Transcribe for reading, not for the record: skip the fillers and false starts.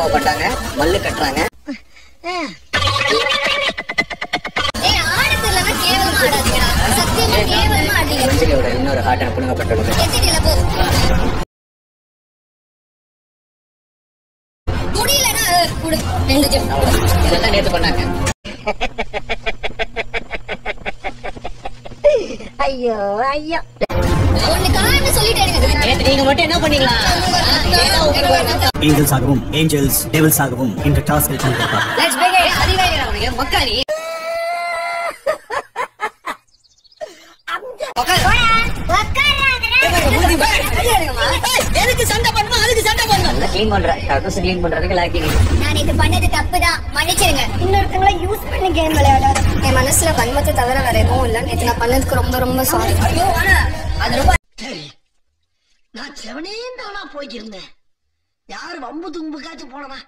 கோவப்பட்டாங்க, மல்லு கட்டுறாங்க. இன்னொரு ஹார்ட் புடுங்கப்பட்டுள்ளது. இதெல்லாம் நேத்து பண்ணாங்க. ஐயோ ஐயோ நீங்க மட்டும் என்ன பண்ணீங்களா? ஏஞ்சல்ஸ் ஆகவும் ஏஞ்சல்ஸ் டெவில்ஸ் ஆகவும் இந்த டாஸ்கில் மக்காரி இன்னொருத்தவங்கள யூஸ் பண்ணி கேம் விளையாடாது. என் மனசுல வன்மத்தை தவிர வேற எதுவும் இல்ல. நேத்து நான் பண்ணதுக்கு ரொம்ப ரொம்ப சாரி. நான் செவனே தானா போய்க்கிருந்தேன். யாரு வம்பு தும்புக்காச்சும் போனனா?